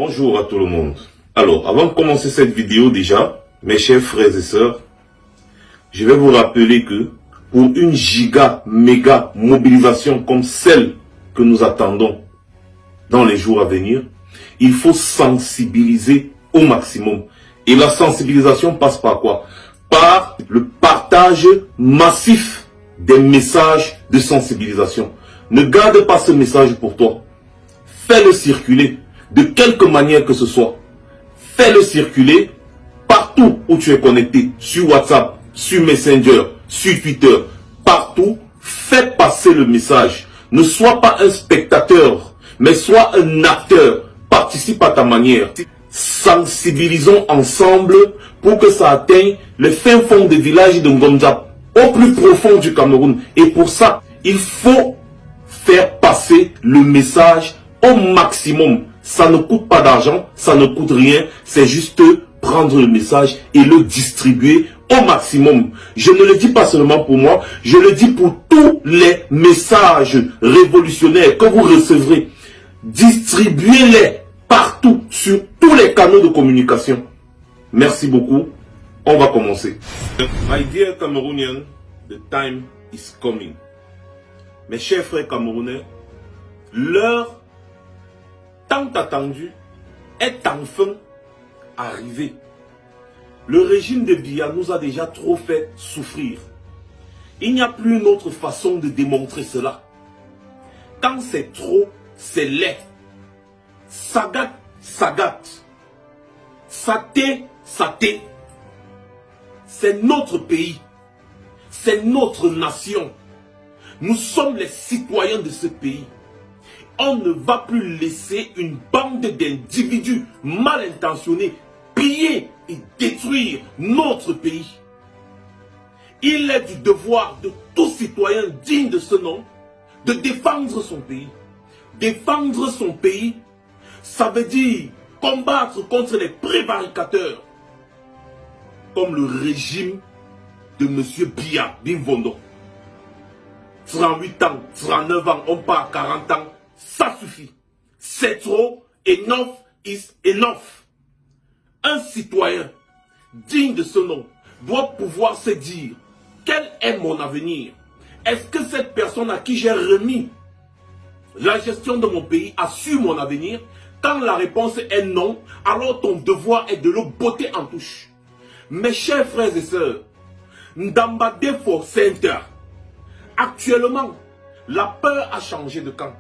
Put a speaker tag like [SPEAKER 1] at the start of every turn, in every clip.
[SPEAKER 1] Bonjour à tout le monde. Alors, avant de commencer cette vidéo déjà, mes chers frères et sœurs, je vais vous rappeler que pour une méga mobilisation comme celle que nous attendons dans les jours à venir, il faut sensibiliser au maximum. Et la sensibilisation passe par quoi? Par le partage massif des messages de sensibilisation. Ne garde pas ce message pour toi. Fais-le circuler de quelque manière que ce soit. Fais-le circuler partout où tu es connecté. Sur WhatsApp, sur Messenger, sur Twitter. Partout, fais passer le message. Ne sois pas un spectateur, mais sois un acteur. Participe à ta manière. Sensibilisons ensemble pour que ça atteigne le fin fond des villages de Ngomja, au plus profond du Cameroun. Et pour ça, il faut faire passer le message au maximum. Ça ne coûte pas d'argent, ça ne coûte rien. C'est juste prendre le message et le distribuer au maximum. Je ne le dis pas seulement pour moi, je le dis pour tous les messages révolutionnaires que vous recevrez. Distribuez-les partout, sur tous les canaux de communication. Merci beaucoup. On va commencer. My dear Cameroonian, the time is coming. Mes chers frères camerounais, l'heure tant attendue est enfin arrivée. Le régime de Biya nous a déjà trop fait souffrir. Il n'y a plus une autre façon de démontrer cela. Quand c'est trop, c'est laid. Sagat, sagat. Saté, saté. C'est notre pays. C'est notre nation. Nous sommes les citoyens de ce pays. On ne va plus laisser une bande d'individus mal intentionnés piller et détruire notre pays. Il est du devoir de tout citoyen digne de ce nom de défendre son pays. Défendre son pays, ça veut dire combattre contre les prévaricateurs, comme le régime de M. Biya Bimvondo. 38 ans, 39 ans, on part à 40 ans, ça suffit. C'est trop, enough is enough. Un citoyen digne de ce nom doit pouvoir se dire, quel est mon avenir? Est-ce que cette personne à qui j'ai remis la gestion de mon pays assure mon avenir? Quand la réponse est non, alors ton devoir est de le botter en touche. Mes chers frères et sœurs, Ndambade for Center, actuellement, la peur a changé de camp.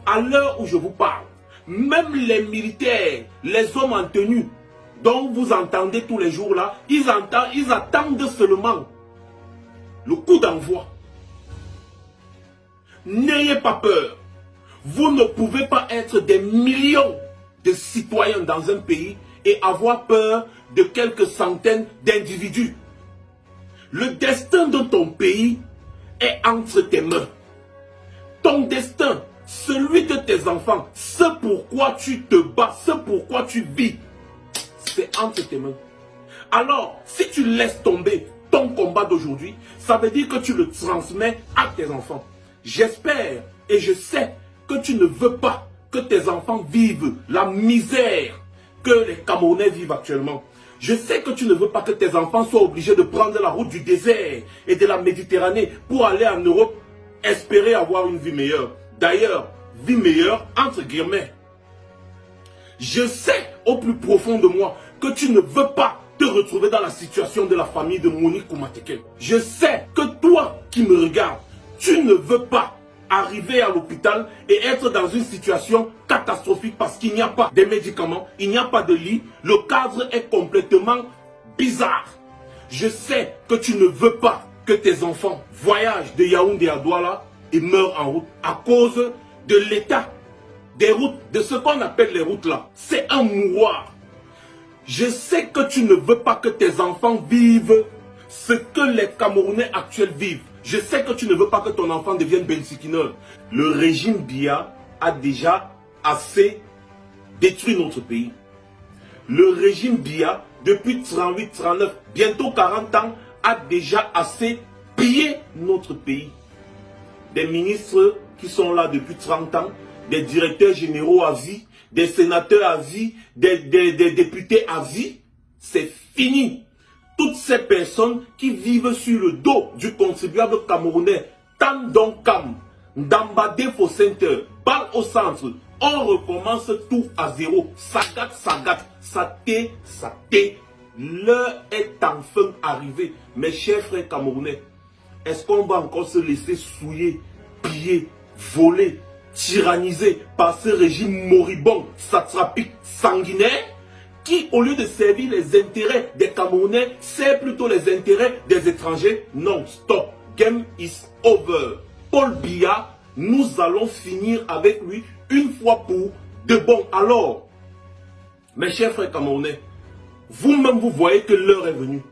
[SPEAKER 1] À l'heure où je vous parle, même les militaires, les hommes en tenue, dont vous entendez tous les jours là, ils attendent seulement le coup d'envoi. N'ayez pas peur. Vous ne pouvez pas être des millions de citoyens dans un pays et avoir peur de quelques centaines d'individus. Le destin de ton pays est entre tes mains. Ton destin, celui de tes enfants, ce pourquoi tu te bats, ce pourquoi tu vis, c'est entre tes mains. Alors, si tu laisses tomber ton combat d'aujourd'hui, ça veut dire que tu le transmets à tes enfants. J'espère et je sais que tu ne veux pas que tes enfants vivent la misère que les Camerounais vivent actuellement. Je sais que tu ne veux pas que tes enfants soient obligés de prendre la route du désert et de la Méditerranée pour aller en Europe, espérer avoir une vie meilleure. D'ailleurs, vie meilleure entre guillemets. Je sais au plus profond de moi que tu ne veux pas te retrouver dans la situation de la famille de Monique Koumateke. Je sais que toi qui me regardes, tu ne veux pas arriver à l'hôpital et être dans une situation catastrophique parce qu'il n'y a pas de médicaments, il n'y a pas de lit, le cadre est complètement bizarre. Je sais que tu ne veux pas que tes enfants voyagent de Yaoundé à Douala et meurent en route à cause de l'état des routes, de ce qu'on appelle les routes là. C'est un mouroir. Je sais que tu ne veux pas que tes enfants vivent ce que les Camerounais actuels vivent. Je sais que tu ne veux pas que ton enfant devienne bensikineur. Le régime Biya a déjà assez détruit notre pays. Le régime Biya, depuis 38, 39, bientôt 40 ans, a déjà assez pillé notre pays. Des ministres qui sont là depuis 30 ans, des directeurs généraux à vie, des sénateurs à vie, des députés à vie. C'est fini. Toutes ces personnes qui vivent sur le dos du contribuable camerounais, Tam Don Kam, Dambadé Foscenter, balle au centre, on recommence tout à zéro. Sagat, saté. L'heure est enfin arrivée. Mes chers frères camerounais, est-ce qu'on va encore se laisser souiller, piller, voler, tyranniser par ce régime moribond, satrapique, sanguinaire, qui, au lieu de servir les intérêts des Camerounais, sert plutôt les intérêts des étrangers? Non, stop. Game is over. Paul Biya, nous allons finir avec lui une fois pour de bon. Alors, mes chers frères camerounais, vous-même vous voyez que l'heure est venue.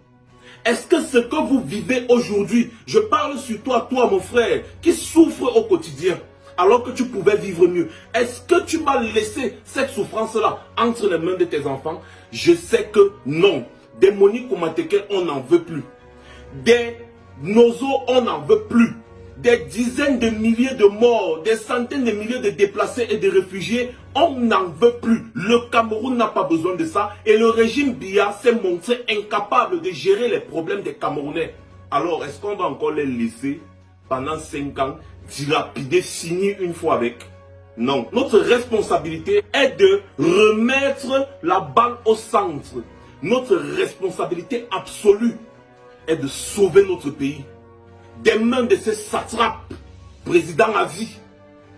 [SPEAKER 1] Est-ce que ce que vous vivez aujourd'hui, je parle sur toi, mon frère, qui souffre au quotidien, alors que tu pouvais vivre mieux, est-ce que tu m'as laissé cette souffrance-là entre les mains de tes enfants? Je sais que non. Des Monique Oumateke, on n'en veut plus. Des Nozo, on n'en veut plus. Des dizaines de milliers de morts, des centaines de milliers de déplacés et de réfugiés, on n'en veut plus. Le Cameroun n'a pas besoin de ça. Et le régime Biya s'est montré incapable de gérer les problèmes des Camerounais. Alors, est-ce qu'on va encore les laisser pendant 5 ans dilapider, finir une fois avec? Non. Notre responsabilité est de remettre la balle au centre. Notre responsabilité absolue est de sauver notre pays des mains de ces satrapes, président à vie,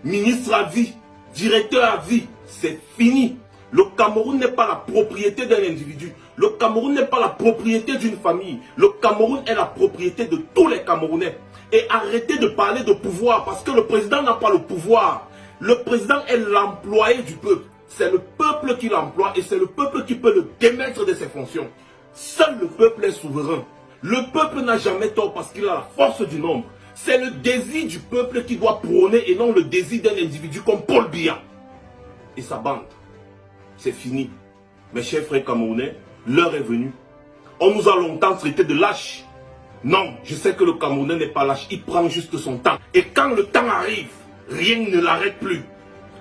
[SPEAKER 1] ministre à vie, directeur à vie. C'est fini. Le Cameroun n'est pas la propriété d'un individu. Le Cameroun n'est pas la propriété d'une famille. Le Cameroun est la propriété de tous les Camerounais. Et arrêtez de parler de pouvoir, parce que le président n'a pas le pouvoir. Le président est l'employé du peuple. C'est le peuple qui l'emploie et c'est le peuple qui peut le démettre de ses fonctions. Seul le peuple est souverain. Le peuple n'a jamais tort parce qu'il a la force du nombre. C'est le désir du peuple qui doit prôner et non le désir d'un individu comme Paul Biya et sa bande. C'est fini. Mes chers frères camerounais, l'heure est venue. On nous a longtemps traités de lâches. Non, je sais que le Camerounais n'est pas lâche. Il prend juste son temps. Et quand le temps arrive, rien ne l'arrête plus.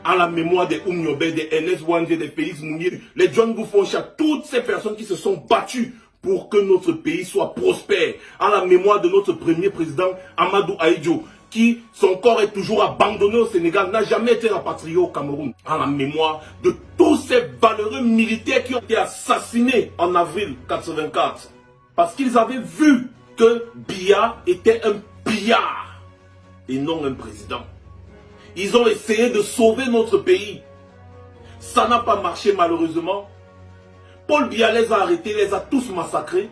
[SPEAKER 1] À la mémoire des Oumniobé, des Ernest Wandje, des Félix Mounier, les John Boufoncha, toutes ces personnes qui se sont battues pour que notre pays soit prospère. À la mémoire de notre premier président, Amadou Ahidjo, qui, son corps est toujours abandonné au Sénégal, n'a jamais été rapatrié au Cameroun. À la mémoire de tous ces valeureux militaires qui ont été assassinés en avril 84. Parce qu'ils avaient vu que Biya était un pillard et non un président. Ils ont essayé de sauver notre pays. Ça n'a pas marché malheureusement. Paul Biya les a arrêtés, les a tous massacrés.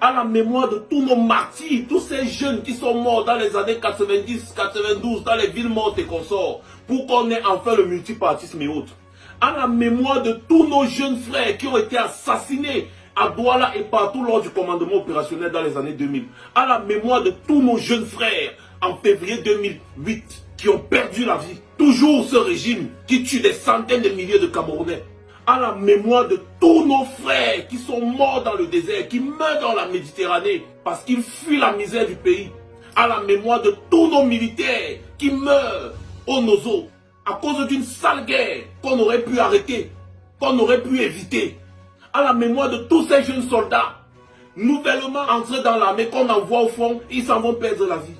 [SPEAKER 1] À la mémoire de tous nos martyrs, tous ces jeunes qui sont morts dans les années 90, 92, dans les villes mortes et consorts, pour qu'on ait enfin le multipartisme et autres. À la mémoire de tous nos jeunes frères qui ont été assassinés à Douala et partout lors du commandement opérationnel dans les années 2000. À la mémoire de tous nos jeunes frères en février 2008 qui ont perdu la vie. Toujours ce régime qui tue des centaines de milliers de Camerounais. À la mémoire de tous nos frères qui sont morts dans le désert, qui meurent dans la Méditerranée parce qu'ils fuient la misère du pays. À la mémoire de tous nos militaires qui meurent au Nozo à cause d'une sale guerre qu'on aurait pu arrêter, qu'on aurait pu éviter. À la mémoire de tous ces jeunes soldats nouvellement entrés dans l'armée qu'on envoie au front, ils s'en vont perdre la vie.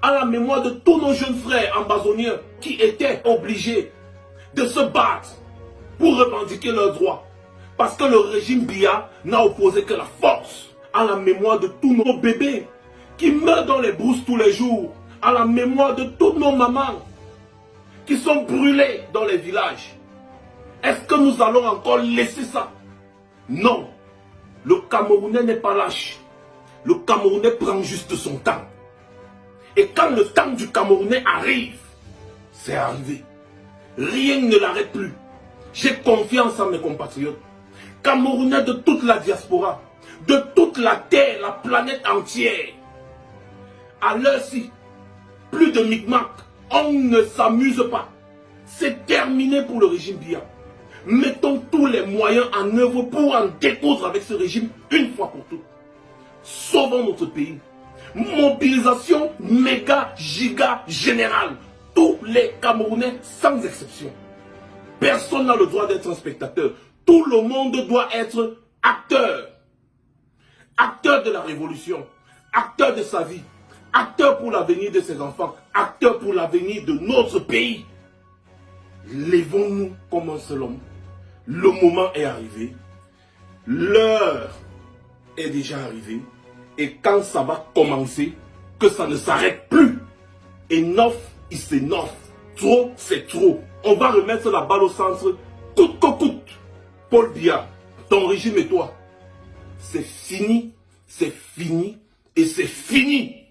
[SPEAKER 1] À la mémoire de tous nos jeunes frères ambazoniens qui étaient obligés de se battre pour revendiquer leurs droits. Parce que le régime Biya n'a opposé que la force. À la mémoire de tous nos bébés qui meurent dans les brousses tous les jours. À la mémoire de toutes nos mamans qui sont brûlées dans les villages. Est-ce que nous allons encore laisser ça? Non. Le Camerounais n'est pas lâche. Le Camerounais prend juste son temps. Et quand le temps du Camerounais arrive, c'est arrivé. Rien ne l'arrête plus. J'ai confiance en mes compatriotes. Camerounais de toute la diaspora, de toute la terre, la planète entière. À l'heure-ci, plus de micmac, on ne s'amuse pas. C'est terminé pour le régime Biya. Mettons tous les moyens en œuvre pour en découdre avec ce régime une fois pour toutes. Sauvons notre pays. Mobilisation méga, giga, générale. tous les Camerounais sans exception. Personne n'a le droit d'être un spectateur. Tout le monde doit être acteur. Acteur de la révolution. Acteur de sa vie. Acteur pour l'avenir de ses enfants. Acteur pour l'avenir de notre pays. Lèvons-nous comme un seul homme. Le moment est arrivé. L'heure est déjà arrivée. Et quand ça va commencer, que ça ne s'arrête plus. Enough is enough. Trop, c'est trop. On va remettre la balle au centre, coûte que coûte. Paul Biya, ton régime et toi, c'est fini et c'est fini.